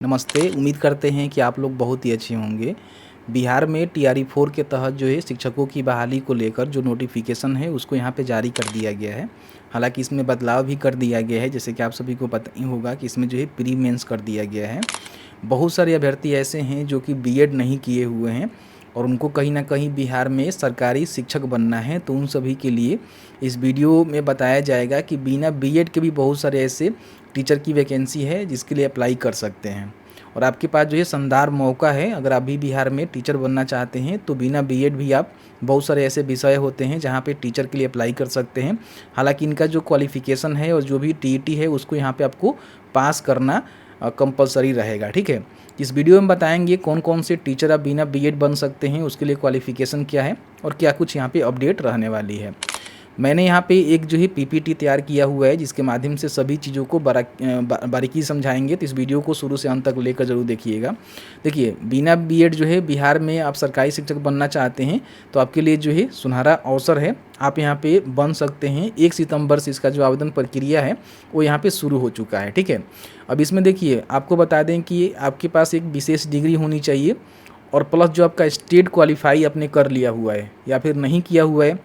नमस्ते। उम्मीद करते हैं कि आप लोग बहुत ही अच्छे होंगे। बिहार में टीआरई 4 के तहत जो है शिक्षकों की बहाली को लेकर जो नोटिफिकेशन है उसको यहाँ पे जारी कर दिया गया है। हालांकि इसमें बदलाव भी कर दिया गया है, जैसे कि आप सभी को पता ही होगा कि इसमें जो है प्री मेंस कर दिया गया है। बहुत सारे अभ्यर्थी ऐसे हैं जो कि बीएड नहीं किए हुए हैं और उनको कहीं ना कहीं बिहार में सरकारी शिक्षक बनना है, तो उन सभी के लिए इस वीडियो में बताया जाएगा कि बिना बीएड के भी बहुत सारे ऐसे टीचर की वैकेंसी है जिसके लिए अप्लाई कर सकते हैं। और आपके पास जो है शानदार मौका है, अगर आप भी बिहार में टीचर बनना चाहते हैं तो बिना बीएड भी आप बहुत सारे ऐसे विषय होते हैं जहाँ पे टीचर के लिए अप्लाई कर सकते हैं। हालांकि इनका जो क्वालिफ़िकेशन है और जो भी टीईटी है उसको यहाँ पे आपको पास करना कंपलसरी रहेगा। ठीक है, इस वीडियो में बताएंगे कौन कौन से टीचर आप बिना बीएड बन सकते हैं, उसके लिए क्वालिफ़िकेशन क्या है और क्या कुछ यहाँ पे अपडेट रहने वाली है। मैंने यहाँ पे एक जो है पीपीटी तैयार किया हुआ है जिसके माध्यम से सभी चीज़ों को बारीकी समझाएंगे, तो इस वीडियो को शुरू से अंत तक लेकर ज़रूर देखिएगा। देखिए, बिना बीएड जो है बिहार में आप सरकारी शिक्षक बनना चाहते हैं तो आपके लिए जो है सुनहरा अवसर है, आप यहाँ पे बन सकते हैं। 1 सितंबर से इसका जो आवेदन प्रक्रिया है वो यहाँ पे शुरू हो चुका है। ठीक है, अब इसमें देखिए आपको बता दें कि आपके पास एक विशेष डिग्री होनी चाहिए और प्लस जो आपका स्टेट क्वालिफाई आपने कर लिया हुआ है या फिर नहीं किया हुआ है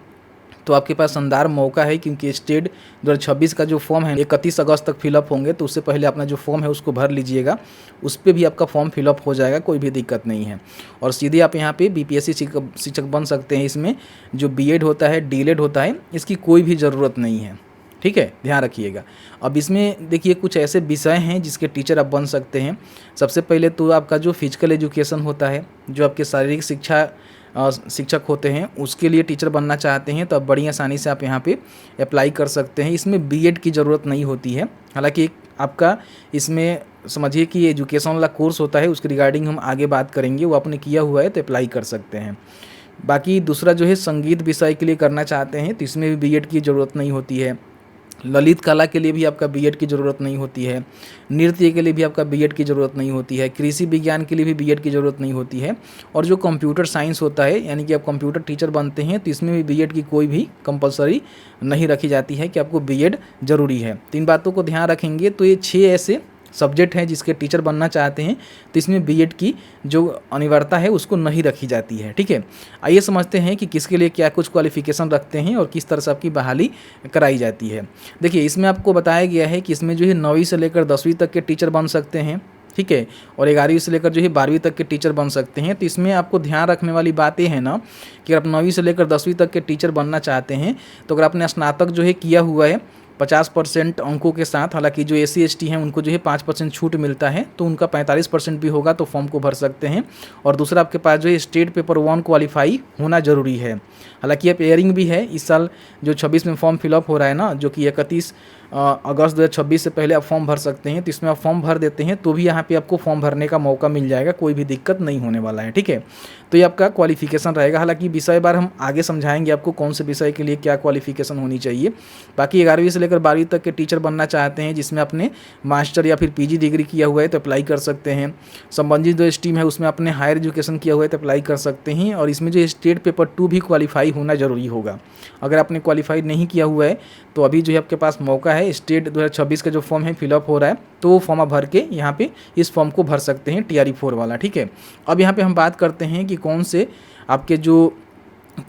तो आपके पास शानदार मौका है, क्योंकि स्टेट 2026 का जो फॉर्म है 31 अगस्त तक फिलअप होंगे, तो उससे पहले अपना जो फॉर्म है उसको भर लीजिएगा। उस पर भी आपका फॉर्म फिलअप हो जाएगा, कोई भी दिक्कत नहीं है। और सीधे आप यहाँ पे बीपीएससी शिक्षक बन सकते हैं। इसमें जो बीएड होता है, डीएलएड होता है, इसकी कोई भी ज़रूरत नहीं है। ठीक है, ध्यान रखिएगा। अब इसमें देखिए कुछ ऐसे विषय हैं जिसके टीचर आप बन सकते हैं। सबसे पहले तो आपका जो फिजिकल एजुकेशन होता है, जो आपके शारीरिक शिक्षा शिक्षक होते हैं, उसके लिए टीचर बनना चाहते हैं तो आप बड़ी आसानी से आप यहाँ पे अप्लाई कर सकते हैं। इसमें बीएड की ज़रूरत नहीं होती है। हालांकि आपका इसमें समझिए कि एजुकेशन वाला कोर्स होता है, उसके रिगार्डिंग हम आगे बात करेंगे। वो आपने किया हुआ है तो अप्लाई कर सकते हैं। बाकी दूसरा जो है संगीत विषय के लिए करना चाहते हैं तो इसमें भी बीएड की ज़रूरत नहीं होती है। ललित कला के लिए भी आपका बीएड की ज़रूरत नहीं होती है। नृत्य के लिए भी आपका बीएड की ज़रूरत नहीं होती है। कृषि विज्ञान के लिए भी बीएड की ज़रूरत नहीं होती है। और जो कंप्यूटर साइंस होता है, यानी कि आप कंप्यूटर टीचर बनते हैं, तो इसमें भी बीएड की कोई भी कंपलसरी नहीं रखी जाती है कि आपको बीएड ज़रूरी है। तो इन बातों को ध्यान रखेंगे तो ये 6 ऐसे सब्जेक्ट हैं जिसके टीचर बनना चाहते हैं, तो इसमें बीएड की जो अनिवार्यता है उसको नहीं रखी जाती है। ठीक है, आइए समझते हैं कि किसके लिए क्या कुछ क्वालिफिकेशन रखते हैं और किस तरह से आपकी बहाली कराई जाती है। देखिए, इसमें आपको बताया गया है कि इसमें जो है 9वीं से लेकर 10वीं तक के टीचर बन सकते हैं। ठीक है, और 11वीं से लेकर जो है 12वीं तक के टीचर बन सकते हैं। तो इसमें आपको ध्यान रखने वाली बातें हैं ना कि आप 9वीं से लेकर 10वीं तक के टीचर बनना चाहते हैं तो अगर आपने स्नातक जो है किया हुआ है 50% अंकों के साथ, हालांकि जो एससी एसटी हैं उनको जो है 5% छूट मिलता है, तो उनका 45% भी होगा तो फॉर्म को भर सकते हैं। और दूसरा आपके पास जो है स्टेट पेपर 1 क्वालिफाई होना ज़रूरी है। हालांकि अब एयरिंग भी है इस साल, जो 26 में फॉर्म फिलअप हो रहा है ना, जो कि 31 अगस्त 2026 से पहले आप फॉर्म भर सकते हैं। तो इसमें आप फॉर्म भर देते हैं तो भी यहाँ पे आपको फॉर्म भरने का मौका मिल जाएगा, कोई भी दिक्कत नहीं होने वाला है। ठीक है, तो ये आपका क्वालिफिकेशन रहेगा। हालांकि विषय बार हम आगे समझाएंगे आपको कौन से विषय के लिए क्या क्वालिफिकेशन होनी चाहिए। बाकी 11वीं से लेकर 12वीं तक के टीचर बनना चाहते हैं जिसमें आपने मास्टर या फिर पीजी डिग्री किया हुआ है तो अप्लाई कर सकते हैं। संबंधित जो स्ट्रीम है उसमें आपने हायर एजुकेशन किया हुआ है तो अप्लाई कर सकते हैं। और इसमें जो स्टेट पेपर 2 भी क्वालिफाई होना ज़रूरी होगा। अगर आपने क्वालिफाई नहीं किया हुआ है तो अभी जो है आपके पास मौका है। स्टेट 2026 का जो फॉर्म है फिलअप हो रहा है, तो वो फॉर्म आप भर के यहाँ पे इस फॉर्म को भर सकते हैं, टीआरई 4 वाला। ठीक है, अब यहाँ पे हम बात करते हैं कि कौन से आपके जो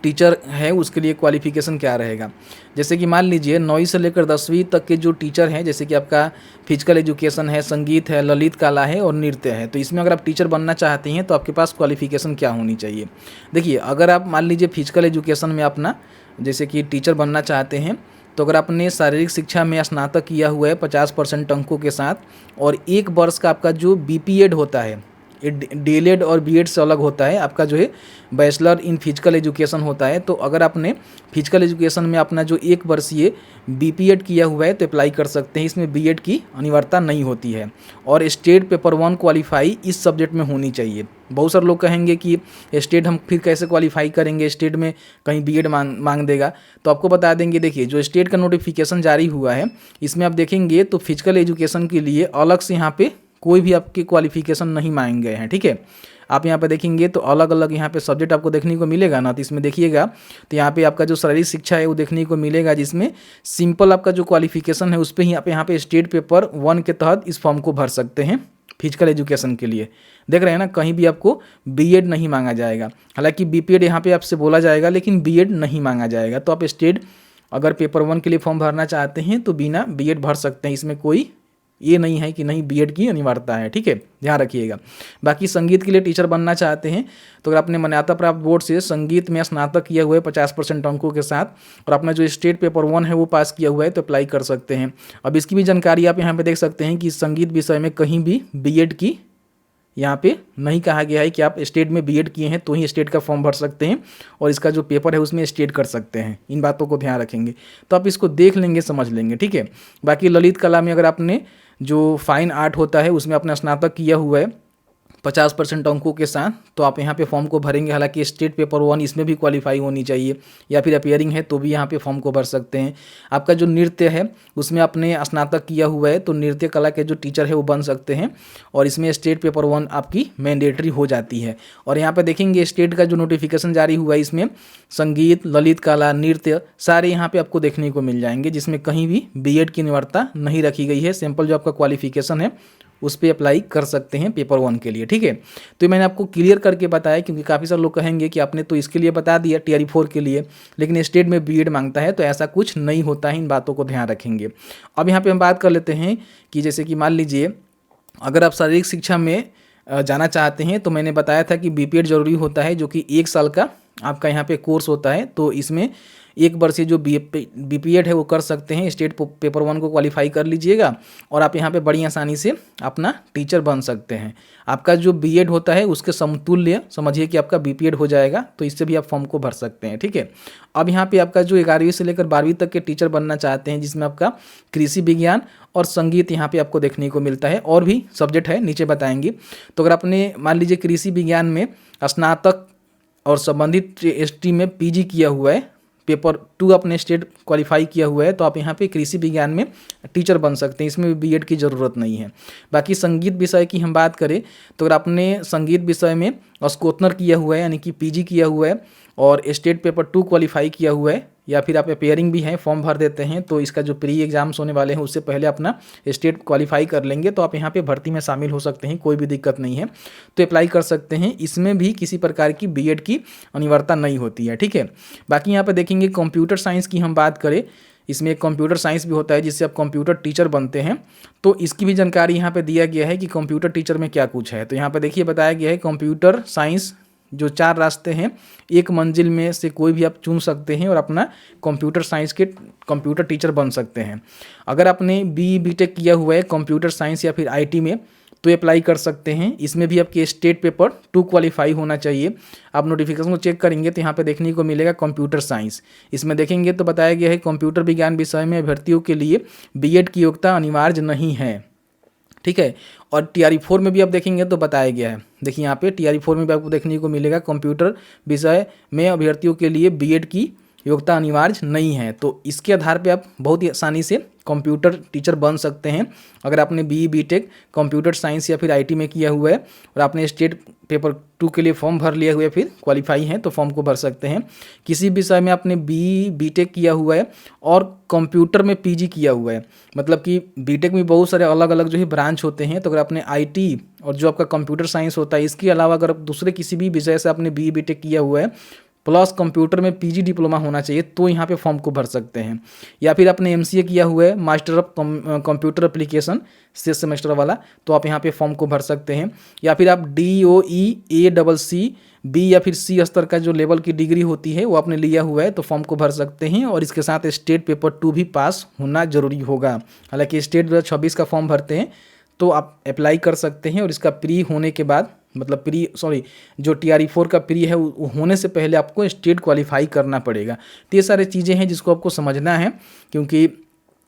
टीचर है उसके लिए क्वालिफिकेशन क्या रहेगा। जैसे कि मान लीजिए 9वीं से लेकर 10वीं तक के जो टीचर हैं, जैसे कि आपका फिजिकल एजुकेशन है, संगीत है, ललित कला है और नृत्य है, तो इसमें अगर आप टीचर बनना चाहते हैं तो आपके पास क्वालिफिकेशन क्या होनी चाहिए। देखिए, अगर आप मान लीजिए फिजिकल एजुकेशन में अपना जैसे कि टीचर बनना चाहते हैं तो अगर आपने शारीरिक शिक्षा में स्नातक किया हुआ है 50% अंकों के साथ और 1 वर्ष का आपका जो बीपीएड होता है, डीएलएड और बीएड से अलग होता है, आपका जो है बैचलर इन फिजिकल एजुकेशन होता है, तो अगर आपने फिजिकल एजुकेशन में अपना जो 1 वर्षीय बीपीएड किया हुआ है तो अप्लाई कर सकते हैं। इसमें बीएड की अनिवार्यता नहीं होती है। और स्टेट पेपर 1 क्वालिफाई इस सब्जेक्ट में होनी चाहिए। बहुत सारे लोग कहेंगे कि स्टेट हम फिर कैसे क्वालिफाई करेंगे, स्टेट में कहीं बीएड मांग देगा, तो आपको बता देंगे। देखिए, जो स्टेट का नोटिफिकेशन जारी हुआ है इसमें आप देखेंगे तो फिजिकल एजुकेशन के लिए अलग से यहाँ पे कोई भी आपके क्वालिफिकेशन नहीं मांगे गए हैं। ठीक है, आप यहाँ पे देखेंगे तो अलग अलग यहाँ पे सब्जेक्ट आपको देखने को मिलेगा ना, तो इसमें देखिएगा तो यहाँ पे आपका जो शारीरिक शिक्षा है वो देखने को मिलेगा, जिसमें सिंपल आपका जो क्वालिफिकेशन है उस पर ही आप यहाँ पे स्टेट पेपर 1 के तहत इस फॉर्म को भर सकते हैं। फिजिकल एजुकेशन के लिए। देख रहे हैं ना, कहीं भी आपको बीएड नहीं मांगा जाएगा। हालांकि बीपीएड यहाँ पे आपसे बोला जाएगा, लेकिन बीएड नहीं मांगा जाएगा। तो आप स्टेट अगर पेपर 1 के लिए फॉर्म भरना चाहते हैं तो बिना बीएड भर सकते हैं। इसमें कोई ये नहीं है कि नहीं बीएड की अनिवार्यता है, ठीक है, ध्यान रखिएगा। बाकी संगीत के लिए टीचर बनना चाहते हैं तो अगर आपने मान्यता प्राप्त बोर्ड से संगीत में स्नातक किया हुआ है 50% अंकों के साथ, और अपना जो स्टेट पेपर 1 है वो पास किया हुआ है, तो अप्लाई कर सकते हैं। अब इसकी भी जानकारी आप यहाँ पे देख सकते हैं कि संगीत विषय में कहीं भी बीएड की यहाँ पे नहीं कहा गया है कि आप स्टेट में बीएड किए हैं तो ही स्टेट का फॉर्म भर सकते हैं और इसका जो पेपर है उसमें स्टेट कर सकते हैं। इन बातों को ध्यान रखेंगे तो आप इसको देख लेंगे, समझ लेंगे, ठीक है। बाकी ललित कला में अगर आपने जो फाइन आर्ट होता है उसमें अपना स्नातक किया हुआ है 50% अंकों के साथ, तो आप यहाँ पे फॉर्म को भरेंगे। हालांकि स्टेट पेपर 1 इसमें भी क्वालिफाई होनी चाहिए, या फिर अपियरिंग है तो भी यहाँ पे फॉर्म को भर सकते हैं। आपका जो नृत्य है उसमें आपने स्नातक किया हुआ है तो नृत्य कला के जो टीचर है वो बन सकते हैं, और इसमें स्टेट पेपर 1 आपकी मैंडेटरी हो जाती है। और यहाँ पर देखेंगे स्टेट का जो नोटिफिकेशन जारी हुआ है इसमें संगीत, ललित कला, नृत्य सारे यहाँ पर आपको देखने को मिल जाएंगे, जिसमें कहीं भी बीएड की अनिवार्यता नहीं रखी गई है। सिंपल जो आपका क्वालिफिकेशन है उस पर अप्लाई कर सकते हैं पेपर 1 के लिए, ठीक है। तो मैंने आपको क्लियर करके बताया, क्योंकि काफ़ी सारे लोग कहेंगे कि आपने तो इसके लिए बता दिया टीआरई 4 के लिए, लेकिन स्टेट में बीएड मांगता है, तो ऐसा कुछ नहीं होता है। इन बातों को ध्यान रखेंगे। अब यहाँ पे हम बात कर लेते हैं कि जैसे कि मान लीजिए अगर आप शारीरिक शिक्षा में जाना चाहते हैं तो मैंने बताया था कि बीपीएड जरूरी होता है, जो कि 1 साल का आपका यहाँ पे कोर्स होता है। तो इसमें 1 वर्षीय जो बीपीएड है वो कर सकते हैं। स्टेट पेपर 1 को क्वालिफाई कर लीजिएगा और आप यहाँ पे बड़ी आसानी से अपना टीचर बन सकते हैं। आपका जो बीएड होता है उसके समतुल्य समझिए कि आपका बीपीएड हो जाएगा, तो इससे भी आप फॉर्म को भर सकते हैं, ठीक है। अब यहाँ पे आपका जो 11वीं से लेकर 12वीं तक के टीचर बनना चाहते हैं, जिसमें आपका कृषि विज्ञान और संगीत यहाँ पे आपको देखने को मिलता है, और भी सब्जेक्ट है नीचे बताएंगे। तो अगर आपने मान लीजिए कृषि विज्ञान में स्नातक और संबंधित स्ट्रीम में पीजी किया हुआ है, पेपर 2 अपने स्टेट क्वालिफाई किया हुआ है, तो आप यहाँ पे कृषि विज्ञान में टीचर बन सकते हैं। इसमें भी बीएड की ज़रूरत नहीं है। बाकी संगीत विषय की हम बात करें तो अगर आपने संगीत विषय में स्नातक किया हुआ है यानी कि पीजी किया हुआ है और स्टेट पेपर 2 क्वालिफाई किया हुआ है, या फिर आप अपेयरिंग भी हैं, फॉर्म भर देते हैं, तो इसका जो प्री एग्जाम्स होने वाले हैं उससे पहले अपना स्टेट क्वालिफाई कर लेंगे, तो आप यहाँ पे भर्ती में शामिल हो सकते हैं, कोई भी दिक्कत नहीं है, तो अप्लाई कर सकते हैं। इसमें भी किसी प्रकार की बीएड की अनिवार्यता नहीं होती है, ठीक है। बाकी यहाँ पर देखेंगे कंप्यूटर साइंस की हम बात करें, इसमें एक कंप्यूटर साइंस भी होता है जिससे आप कंप्यूटर टीचर बनते हैं, तो इसकी भी जानकारी यहाँ पे दिया गया है कि कंप्यूटर टीचर में क्या कुछ है। तो यहाँ पे देखिए बताया गया है कंप्यूटर साइंस जो 4 रास्ते हैं, एक मंजिल में से कोई भी आप चुन सकते हैं और अपना कंप्यूटर साइंस के कंप्यूटर टीचर बन सकते हैं। अगर आपने बीटेक किया हुआ है कंप्यूटर साइंस या फिर आईटी में तो अप्लाई कर सकते हैं। इसमें भी आपके स्टेट पेपर 2 क्वालिफाई होना चाहिए। आप नोटिफिकेशन को चेक करेंगे तो यहाँ पे देखने को मिलेगा कंप्यूटर साइंस, इसमें देखेंगे तो बताया गया है कंप्यूटर विज्ञान विषय में अभ्यर्थियों के लिए बीएड की योग्यता अनिवार्य नहीं है, ठीक है। और टीआरई 4 में भी आप देखेंगे तो बताया गया है, देखिए यहाँ पे टीआरई 4 में भी आपको देखने को मिलेगा कंप्यूटर विषय में अभ्यर्थियों के लिए बीएड की योग्यता अनिवार्य नहीं है। तो इसके आधार पे आप बहुत ही आसानी से कंप्यूटर टीचर बन सकते हैं। अगर आपने बीटेक कंप्यूटर साइंस या फिर आईटी में किया हुआ है और आपने स्टेट पेपर 2 के लिए फॉर्म भर लिया हुआ है, फिर क्वालिफाई हैं तो फॉर्म को भर सकते हैं। किसी विषय में आपने बीटेक किया हुआ है और कंप्यूटर में पीजी किया हुआ है, मतलब कि बीटेक में बहुत सारे अलग अलग जो है ब्रांच होते हैं, तो अगर आपने आईटी और जो आपका कंप्यूटर साइंस होता है इसके अलावा अगर दूसरे किसी भी विषय से आपने बीटेक किया हुआ है प्लस कंप्यूटर में पीजी डिप्लोमा होना चाहिए, तो यहाँ पे फॉर्म को भर सकते हैं। या फिर आपने एमसीए किया हुआ है master of computer application 6 semester वाला, तो आप यहाँ पे फॉर्म को भर सकते हैं। या फिर आप DOE ACC बी या फिर सी स्तर का जो लेवल की डिग्री होती है वो आपने लिया हुआ है तो फॉर्म को भर सकते हैं, और इसके साथ स्टेट पेपर 2 भी पास होना जरूरी होगा। हालांकि स्टेट 2026 का फॉर्म भरते हैं तो आप अप्लाई कर सकते हैं, और इसका प्री होने के बाद मतलब जो टीआरई 4 का प्री है वो होने से पहले आपको स्टेट क्वालिफाई करना पड़ेगा। तो ये सारी चीज़ें हैं जिसको आपको समझना है, क्योंकि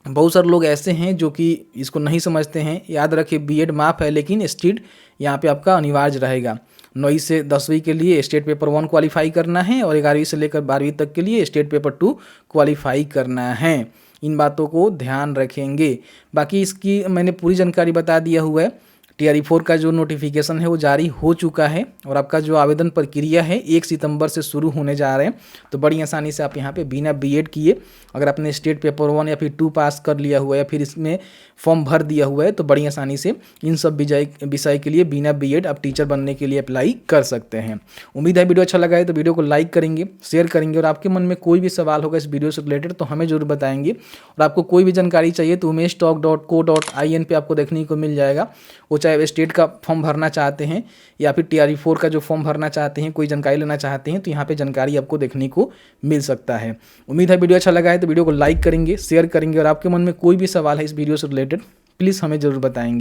बहुत सारे लोग ऐसे हैं जो कि इसको नहीं समझते हैं। याद रखिए बीएड माफ है लेकिन स्टेट यहाँ पे आपका अनिवार्य रहेगा। 9वीं से 10वीं के लिए स्टेट पेपर 1 क्वालिफाई करना है और 11वीं से लेकर 12वीं तक के लिए स्टेट पेपर 2 क्वालिफाई करना है। इन बातों को ध्यान रखेंगे। बाकी इसकी मैंने पूरी जानकारी बता दिया हुआ है। TRE4 का जो नोटिफिकेशन है वो जारी हो चुका है और आपका जो आवेदन प्रक्रिया है 1 सितंबर से शुरू होने जा रहे हैं। तो बड़ी आसानी से आप यहाँ पे बिना बीएड किए अगर आपने स्टेट पेपर 1 या फिर 2 पास कर लिया हुआ है या फिर इसमें फॉर्म भर दिया हुआ है तो बड़ी आसानी से इन सब विषय के लिए बिना बीएड आप टीचर बनने के लिए अप्लाई कर सकते हैं। उम्मीद है वीडियो अच्छा लगा है तो वीडियो को लाइक करेंगे, शेयर करेंगे और आपके मन में कोई भी सवाल होगा इस वीडियो से रिलेटेड तो हमें जरूर बताएंगे। और आपको कोई भी जानकारी चाहिए तो umeshtalk.co.in पे आपको देखने को मिल जाएगा। वो चाहे स्टेट का फॉर्म भरना चाहते हैं या फिर TRE4 का जो फॉर्म भरना चाहते हैं, कोई जानकारी लेना चाहते हैं तो यहाँ पे जानकारी आपको देखने को मिल सकता है। उम्मीद है वीडियो अच्छा लगा है तो वीडियो को लाइक करेंगे, शेयर करेंगे और आपके मन में कोई भी सवाल है इस वीडियो से रिलेटेड प्लीज़ हमें ज़रूर बताएंगे।